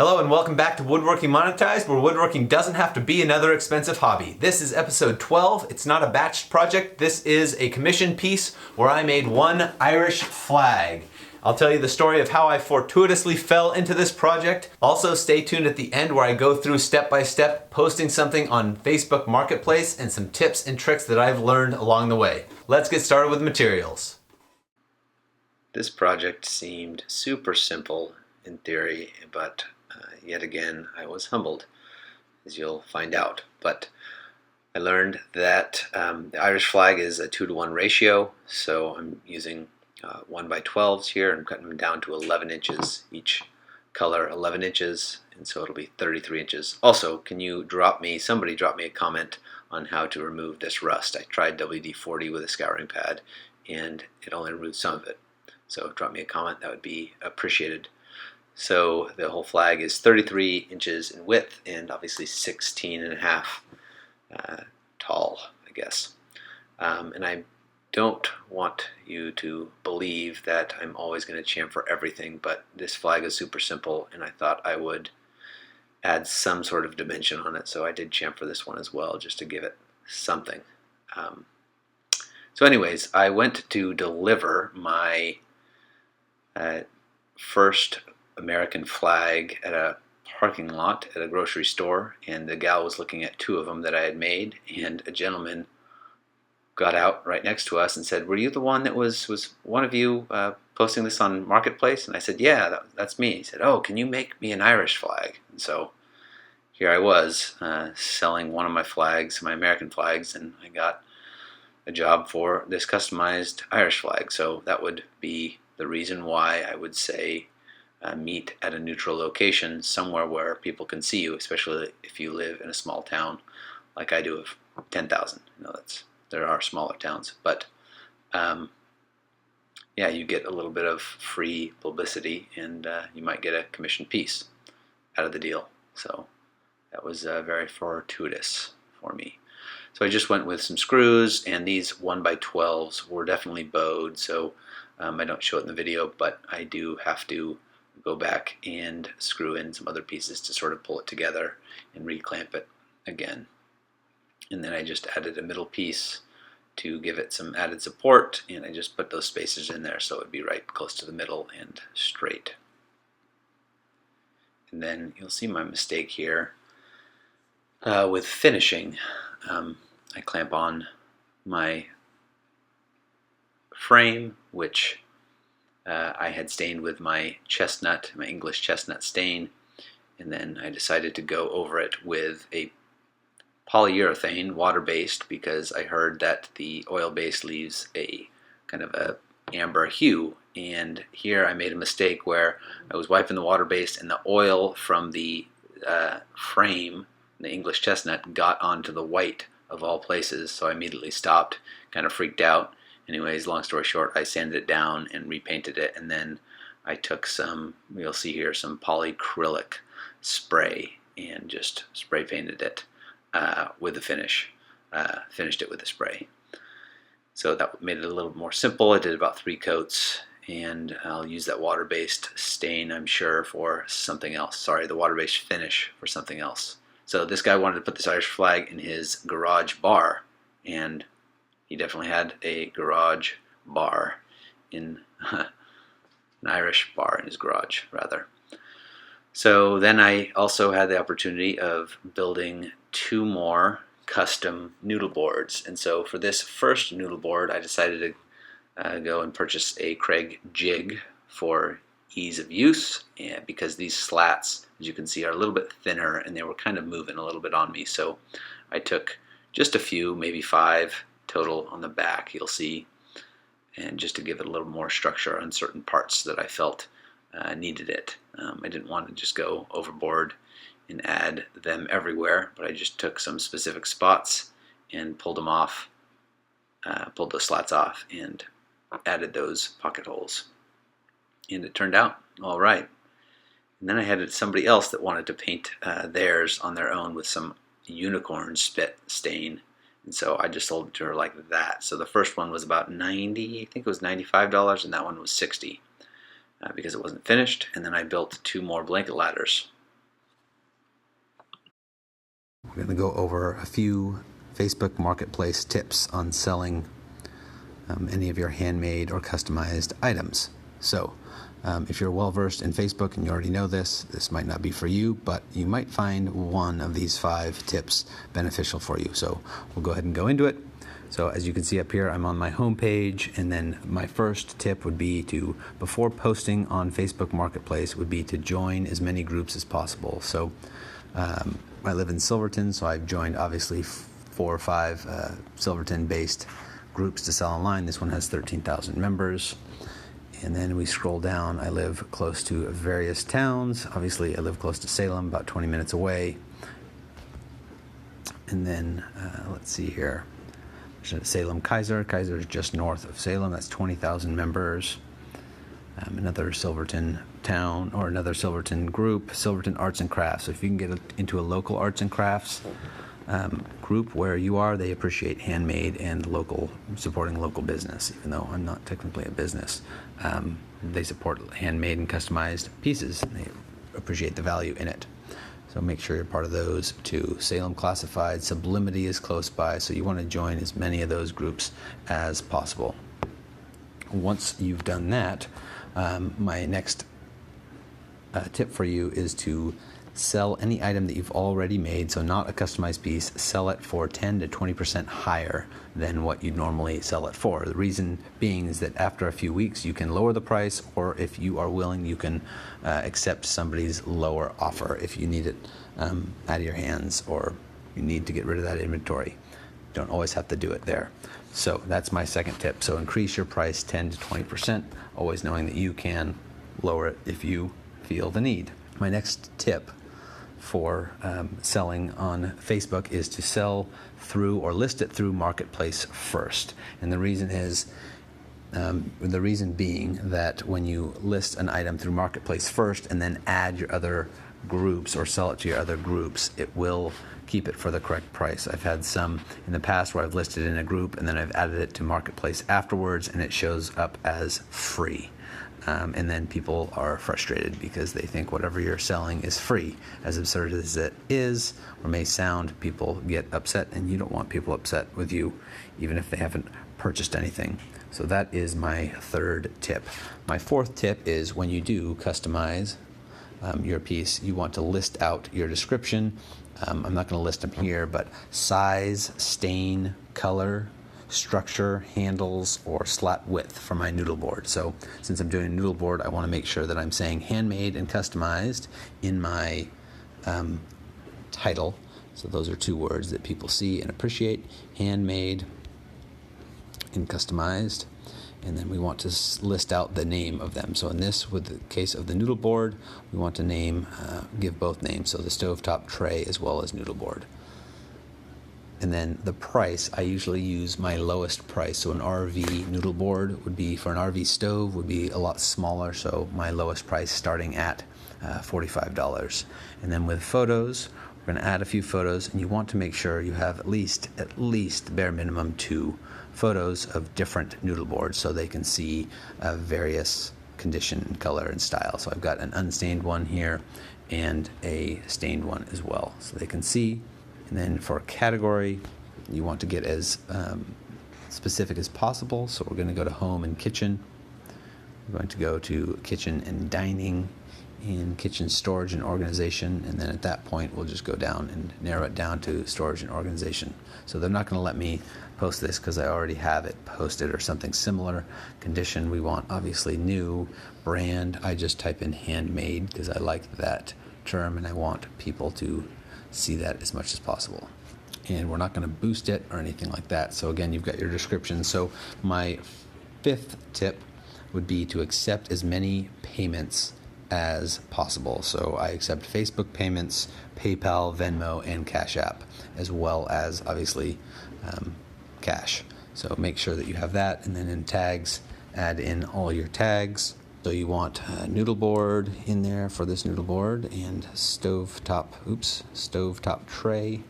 Hello and welcome back to Woodworking Monetized, where woodworking doesn't have to be another expensive hobby. This is episode 12. It's not a batched project. This is a commission piece where I made one Irish flag. I'll tell you the story of how I fortuitously fell into this project. Also, stay tuned at the end where I go through step by step, posting something on Facebook Marketplace and some tips and tricks that I've learned along the way. Let's get started with materials. This project seemed super simple in theory, but yet again, I was humbled, as you'll find out. But I learned that the Irish flag is a 2-to-1 ratio, so I'm using 1x12s here. I'm cutting them down to 11 inches, each color 11 inches, and so it'll be 33 inches. Also, can you somebody drop me a comment on how to remove this rust. I tried WD-40 with a scouring pad, and it only removed some of it. So drop me a comment, that would be appreciated. So the whole flag is 33 inches in width and obviously 16 and a half tall, I guess. And I don't want you to believe that I'm always going to chamfer everything, but this flag is super simple and I thought I would add some sort of dimension on it. So I did chamfer this one as well, just to give it something. So anyways, I went to deliver my first American flag at a parking lot at a grocery store, and the gal was looking at 2 of them that I had made, and a gentleman got out right next to us and said, "Were you the one that was one of you posting this on Marketplace?" And I said, "Yeah, that's me." He said, "Oh, can you make me an Irish flag?" And so here I was selling one of my flags, my American flags, and I got a job for this customized Irish flag. So that would be the reason why I would say meet at a neutral location, somewhere where people can see you, especially if you live in a small town like I do of 10,000. You know, there are smaller towns, but yeah, you get a little bit of free publicity, and you might get a commission piece out of the deal. So that was very fortuitous for me. So I just went with some screws, and these 1x12s were definitely bowed, so I don't show it in the video, but I do have to go back and screw in some other pieces to sort of pull it together and reclamp it again. And then I just added a middle piece to give it some added support, and I just put those spacers in there so it would be right close to the middle and straight. And then you'll see my mistake here with finishing. I clamp on my frame, which I had stained with my chestnut, my English chestnut stain, and then I decided to go over it with a polyurethane, water-based, because I heard that the oil-based leaves a kind of a amber hue, and here I made a mistake where I was wiping the water-based and the oil from the frame, the English chestnut, got onto the white of all places, so I immediately stopped, kind of freaked out. Anyways, long story short, I sanded it down and repainted it, and then I took some, you'll see here, some polycrylic spray and just spray painted it with the finish, finished it with the spray. So that made it a little more simple. I did about 3 coats, and I'll use that water-based stain, I'm sure, for something else. Sorry, the water-based finish for something else. So this guy wanted to put this Irish flag in his garage bar, and he definitely had a garage bar an Irish bar in his garage, rather. So then I also had the opportunity of building 2 more custom noodle boards. And so for this first noodle board, I decided to go and purchase a KREG jig for ease of use, and because these slats, as you can see, are a little bit thinner and they were kind of moving a little bit on me. So I took just a few, maybe 5 total on the back, you'll see, and just to give it a little more structure on certain parts that I felt needed it. I didn't want to just go overboard and add them everywhere, but I just took some specific spots and pulled them off, pulled the slats off, and added those pocket holes. And it turned out all right. And then I had somebody else that wanted to paint theirs on their own with some unicorn spit stain. And so I just sold it to her like that. So the first one was about I think it was $95, and that one was $60 because it wasn't finished. And then I built 2 more blanket ladders We're going to go over a few Facebook Marketplace tips on selling any of your handmade or customized items. So if you're well versed in Facebook and you already know this, this might not be for you, but you might find one of these 5 tips beneficial for you. So we'll go ahead and go into it. So as you can see up here, I'm on my home page, and then my first tip would be to, before posting on Facebook Marketplace, would be to join as many groups as possible. So I live in Silverton, so I've joined obviously 4 or 5 Silverton-based groups to sell online. This one has 13,000 members. And then we scroll down. I live close to various towns. Obviously, I live close to Salem, about 20 minutes away. And then let's see here. Salem Kaiser. Kaiser is just north of Salem. That's 20,000 members. Another Silverton town, or another Silverton group, Silverton Arts and Crafts. So if you can get into a local arts and crafts group where you are, they appreciate handmade and supporting local business. Even though I'm not technically a business, they support handmade and customized pieces, and they appreciate the value in it. So make sure you're part of those too. Salem Classified, Sublimity is close by, so you want to join as many of those groups as possible. Once you've done that, my next tip for you is to sell any item that you've already made, so not a customized piece. Sell it for 10 to 20% higher than what you'd normally sell it for. The reason being is that after a few weeks you can lower the price, or if you are willing, you can accept somebody's lower offer if you need it out of your hands, or you need to get rid of that inventory. You don't always have to do it there. So that's my second tip. So increase your price 10 to 20%, always knowing that you can lower it if you feel the need. My next tip for selling on Facebook is to sell through or list it through Marketplace first. And the reason being that when you list an item through Marketplace first and then add your other groups or sell it to your other groups, it will keep it for the correct price. I've had some in the past where I've listed in a group and then I've added it to Marketplace afterwards, and it shows up as free. And then people are frustrated because they think whatever you're selling is free. As absurd as it is or may sound, people get upset, and you don't want people upset with you even if they haven't purchased anything. So that is my third tip. My fourth tip is when you do customize your piece, you want to list out your description. I'm not going to list them here, but size, stain, color, structure, handles, or slat width for my noodle board. So since I'm doing a noodle board, I want to make sure that I'm saying handmade and customized in my title. So those are 2 words that people see and appreciate: handmade and customized. And then we want to list out the name of them. So in this, with the case of the noodle board, we want to give both names, so the stovetop tray as well as noodle board. And then the price, I usually use my lowest price. So an RV noodle board would be, for an RV stove, would be a lot smaller. So my lowest price starting at $45. And then with photos, we're going to add a few photos, and you want to make sure you have at least bare minimum 2 photos of different noodle boards so they can see various condition, color, and style. So I've got an unstained one here and a stained one as well, so they can see. And then for category, you want to get as specific as possible. So we're going to go to home and kitchen. We're going to go to kitchen and dining, and kitchen storage and organization. And then at that point, we'll just go down and narrow it down to storage and organization. So they're not going to let me post this because I already have it posted or something similar. Condition, we want obviously new. Brand, I just type in handmade because I like that term and I want people to see that as much as possible. And we're not going to boost it or anything like that. So again, you've got your description. So my 5th tip would be to accept as many payments as possible. So I accept Facebook payments, PayPal, Venmo, and Cash App, as well as obviously cash. So make sure that you have that. And then in tags, add in all your tags. So you want a noodle board in there for this noodle board, and stovetop tray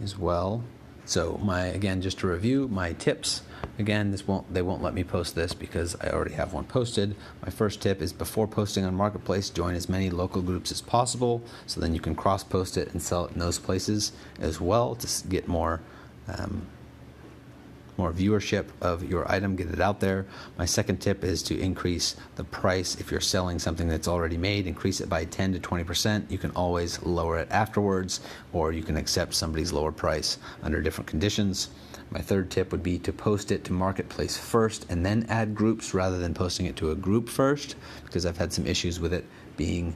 as well. So again, just to review, my tips Again, they won't let me post this because I already have one posted. My first tip is before posting on Marketplace, join as many local groups as possible, so then you can cross-post it and sell it in those places as well to get more viewership of your item, get it out there. My second tip is to increase the price. If you're selling something that's already made, increase it by 10 to 20%. You can always lower it afterwards, or you can accept somebody's lower price under different conditions. My third tip would be to post it to Marketplace first and then add groups rather than posting it to a group first, because I've had some issues with it being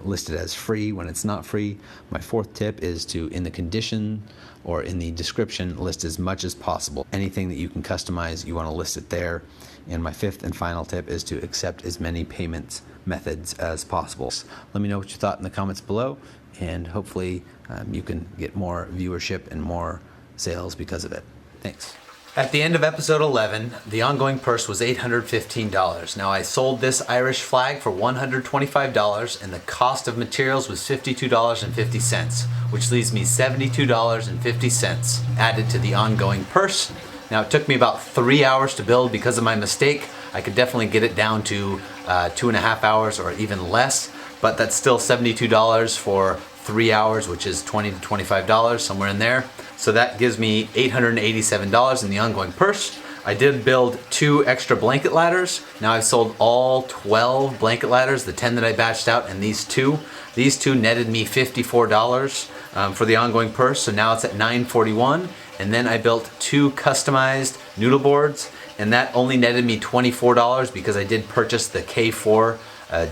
listed as free when it's not free. My fourth tip is to, in the condition or in the description, list as much as possible. Anything that you can customize, you want to list it there. And my fifth and final tip is to accept as many payment methods as possible. Let me know what you thought in the comments below, and hopefully you can get more viewership and more sales because of it. Thanks. At the end of episode 11, the ongoing purse was $815. Now I sold this Irish flag for $125 and the cost of materials was $52.50, which leaves me $72.50 added to the ongoing purse. Now it took me about 3 hours to build because of my mistake. I could definitely get it down to 2.5 hours or even less, but that's still $72 for 3 hours, which is $20 to $25, somewhere in there. So that gives me $887 in the ongoing purse. I did build 2 extra blanket ladders. Now I've sold all 12 blanket ladders, the 10 that I batched out, and these two. These two netted me $54 for the ongoing purse, so now it's at $941. And then I built 2 customized noodle boards, and that only netted me $24 because I did purchase the K4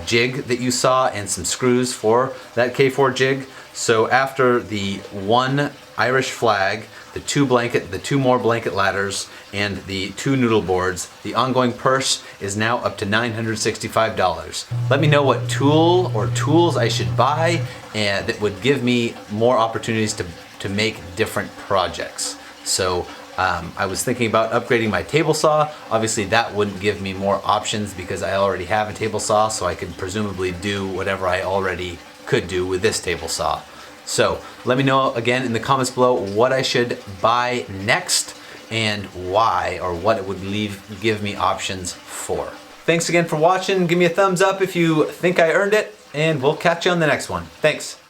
jig that you saw and some screws for that K4 jig. So after the 1 Irish flag, the 2 more blanket ladders, and the 2 noodle boards, the ongoing purse is now up to $965. Let me know what tool or tools I should buy and that would give me more opportunities to make different projects. So I was thinking about upgrading my table saw. Obviously that wouldn't give me more options because I already have a table saw, so I could presumably do whatever I already could do with this table saw. So let me know again in the comments below what I should buy next and why, or what it would give me options for. Thanks again for watching. Give me a thumbs up if you think I earned it, and we'll catch you on the next one. Thanks.